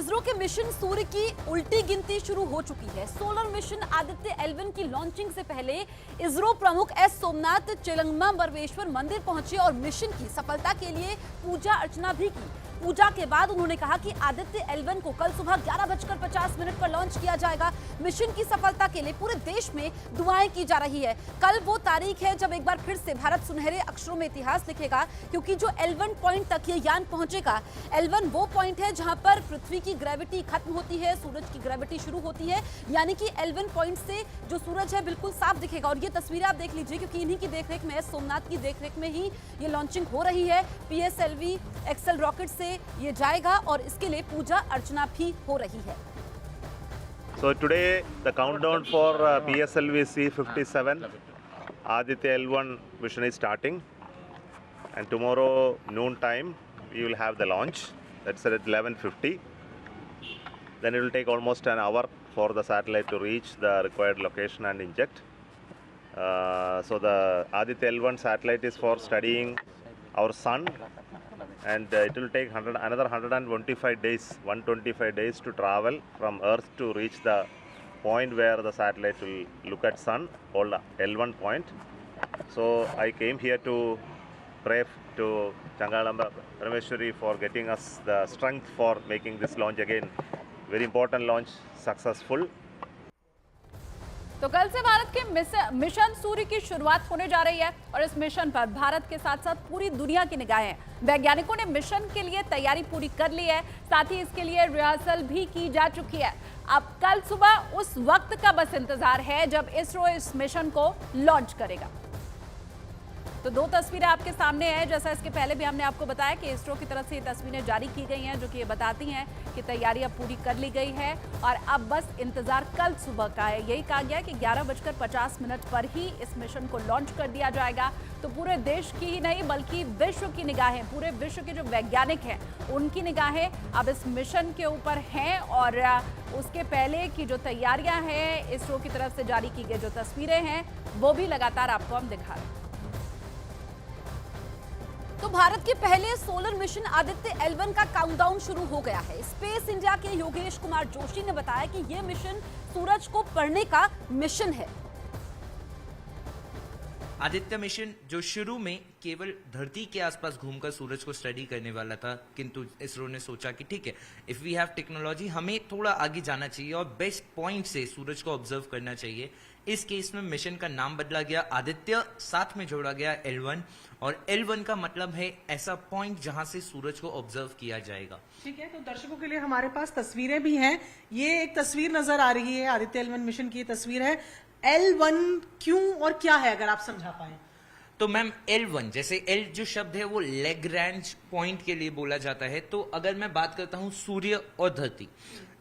इसरो के मिशन सूर्य की उल्टी गिनती शुरू हो चुकी है। सोलर मिशन आदित्य L1 की लॉन्चिंग से पहले इसरो प्रमुख एस सोमनाथ चिलंगमा-बरवेश्वर मंदिर पहुंचे और मिशन की सफलता के लिए पूजा अर्चना भी की। पूजा के बाद उन्होंने कहा कि आदित्य L1 को कल सुबह 11:50 पर लॉन्च किया जाएगा। मिशन की सफलता के लिए पूरे देश में दुआएं की जा रही है। कल वो तारीख है जब एक बार फिर से भारत सुनहरे अक्षरों में इतिहास लिखेगा, क्योंकि जो L1 पॉइंट तक ये यान पहुंचेगा, L1 वो पॉइंट है जहां पर पृथ्वी की ग्रेविटी खत्म होती है, सूरज की ग्रेविटी शुरू होती है। यानी कि L1 पॉइंट से जो सूरज है बिल्कुल साफ दिखेगा। और ये तस्वीरें आप देख लीजिए, क्योंकि इन्हीं की देखरेख में, सोमनाथ की देखरेख में ही ये लॉन्चिंग हो रही है। PSLV एक्सेल रॉकेट से ये जाएगा और इसके लिए पूजा अर्चना भी हो रही है। So today the countdown for PSLV C57 Aditya L1 mission is starting, and tomorrow noon time we will have the launch. That's at 11:50. Then it will take almost an hour for the satellite to reach the required location and inject. So the Aditya L1 satellite is for studying our sun, and it will take another 125 days, 125 days to travel from Earth to reach the point where the satellite will look at sun, called L1 point. So I came here to pray to Changalamba Parameshwari for getting us the strength for making this launch again. Very important launch, successful. तो कल से भारत के mission सूर्य की शुरुआत होने जा रही है और इस मिशन पर भारत के साथ साथ पूरी दुनिया की निगाहें। वैज्ञानिकों ने मिशन के लिए तैयारी पूरी कर ली है, साथ ही इसके लिए रिहर्सल भी की जा चुकी है। अब कल सुबह उस वक्त का बस इंतजार है जब इसरो इस मिशन को लॉन्च करेगा। तो दो तस्वीरें आपके सामने हैं। जैसा इसके पहले भी हमने आपको बताया कि इसरो की तरफ से ये तस्वीरें जारी की गई हैं, जो कि ये बताती हैं कि तैयारी अब पूरी कर ली गई है और अब बस इंतजार कल सुबह का है। यही कहा गया कि 11:50 पर ही इस मिशन को लॉन्च कर दिया जाएगा। तो पूरे देश की ही नहीं बल्कि विश्व की निगाहें, पूरे विश्व के जो वैज्ञानिक हैं उनकी निगाहें अब इस मिशन के ऊपर हैं। और उसके पहले की जो तैयारियां हैं, इसरो की तरफ से जारी की गई जो तस्वीरें हैं, वो भी लगातार आपको हम दिखा रहे हैं। तो भारत के पहले सोलर मिशन आदित्य L1 का काउंटडाउन शुरू हो गया है। स्पेस इंडिया के योगेश कुमार जोशी ने बताया कि यह मिशन सूरज को पढ़ने का मिशन है। आदित्य मिशन जो शुरू में केवल धरती के आसपास घूमकर सूरज को स्टडी करने वाला था, किंतु इसरो ने सोचा कि ठीक है, इफ वी हैव टेक्नोलॉजी, हमें थोड़ा आगे जाना चाहिए और बेस्ट पॉइंट से सूरज को ऑब्जर्व करना चाहिए। इस केस में मिशन का नाम बदला गया, आदित्य साथ में जोड़ा गया L1, और L1 का मतलब है ऐसा पॉइंट जहां से सूरज को ऑब्जर्व किया जाएगा। ठीक है, तो दर्शकों के लिए हमारे पास तस्वीरें भी हैं। ये एक तस्वीर नजर आ रही है, आदित्य L1 मिशन की तस्वीर है। L1 क्यों और क्या है, अगर आप समझा पाए तो मैम, L1 जैसे L जो शब्द है वो लैग्रैंज पॉइंट के लिए बोला जाता है। तो अगर मैं बात करता हूं सूर्य और धरती,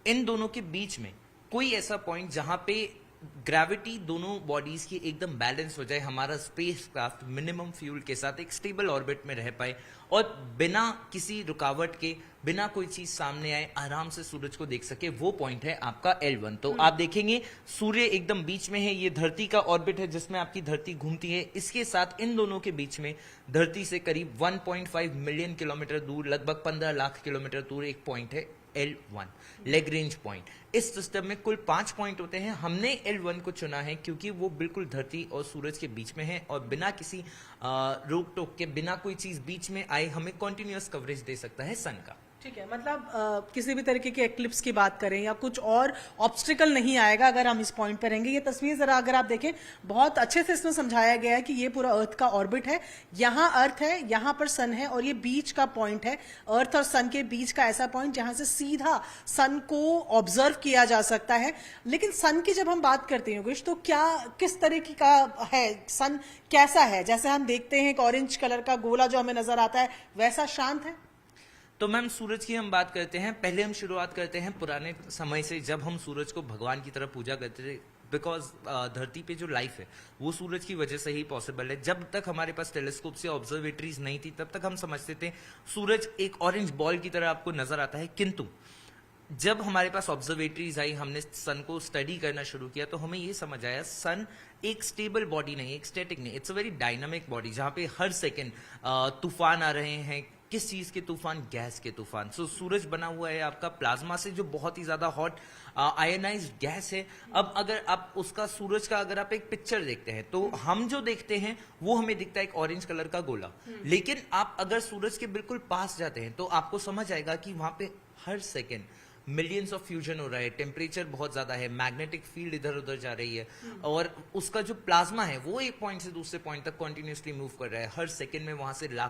इन दोनों के बीच में कोई ऐसा पॉइंट जहां पे ग्रेविटी दोनों बॉडीज की एकदम बैलेंस हो जाए, हमारा स्पेसक्राफ्ट मिनिमम फ्यूल के साथ एक स्टेबल ऑर्बिट में रह पाए और बिना किसी रुकावट के, बिना कोई चीज सामने आए, आराम से सूरज को देख सके, वो पॉइंट है आपका L1। तो आप देखेंगे सूर्य एकदम बीच में है, ये धरती का ऑर्बिट है जिसमें आपकी धरती घूमती है। इसके साथ इन दोनों के बीच में धरती से करीब 1.5 मिलियन किलोमीटर दूर, लगभग 15 लाख किलोमीटर दूर एक पॉइंट है L1, लैग्रेंज पॉइंट। इस सिस्टम में कुल 5 पॉइंट होते हैं। हमने L1 को चुना है क्योंकि वो बिल्कुल धरती और सूरज के बीच में है और बिना किसी रोक टोक के, बिना कोई चीज बीच में आए, हमें कॉन्टिन्यूअस कवरेज दे सकता है सन का। ठीक है, मतलब किसी भी तरीके के एक्लिप्स की बात करें या कुछ और ऑब्स्टिकल नहीं आएगा अगर हम इस पॉइंट पर रहेंगे। ये तस्वीर जरा अगर आप देखें, बहुत अच्छे से इसमें समझाया गया है कि ये पूरा अर्थ का ऑर्बिट है। यहाँ अर्थ है, यहाँ पर सन है और ये बीच का पॉइंट है, अर्थ और सन के बीच का ऐसा पॉइंट जहां से सीधा सन को ऑब्जर्व किया जा सकता है। लेकिन सन की जब हम बात करते हैं योगेश, तो क्या किस तरीके का है सन, कैसा है? जैसे हम देखते हैं एक ऑरेंज कलर का गोला जो हमें नजर आता है, वैसा शांत है? तो मैम, सूरज की हम बात करते हैं, पहले हम शुरुआत करते हैं पुराने समय से, जब हम सूरज को भगवान की तरह पूजा करते थे। बिकॉज धरती पे जो लाइफ है वो सूरज की वजह से ही पॉसिबल है। जब तक हमारे पास टेलीस्कोप से ऑब्जर्वेटरीज नहीं थी, तब तक हम समझते थे सूरज एक ऑरेंज बॉल की तरह आपको नजर आता है। किंतु जब हमारे पास ऑब्जर्वेटरीज आई, हमने सन को स्टडी करना शुरू किया, तो हमें ये समझ आया सन एक स्टेबल बॉडी नहीं, एक स्टैटिक नहीं, it's a very dynamic body, जहां पे हर सेकेंड तूफान आ रहे हैं, किस चीज के तूफान? गैस के तूफान। सो सूरज बना हुआ है आपका प्लाज्मा से, जो बहुत ही ज्यादा हॉट आयनाइज्ड गैस है। अब अगर आप उसका सूरज का अगर आप एक पिक्चर देखते हैं तो हम जो देखते हैं वो हमें दिखता है एक ऑरेंज कलर का गोला, लेकिन आप अगर सूरज के बिल्कुल पास जाते हैं तो आपको समझ आएगा कि वहां पे हर सेकेंड मिलियंस ऑफ फ्यूजन हो रहा है, टेम्परेचर बहुत ज्यादा है, मैग्नेटिक फील्ड इधर उधर जा रही है, और उसका जो प्लाज्मा है वो एक पॉइंट से दूसरे पॉइंट तक कंटिन्यूअसली मूव कर रहा है। हर सेकंड में वहां से लाख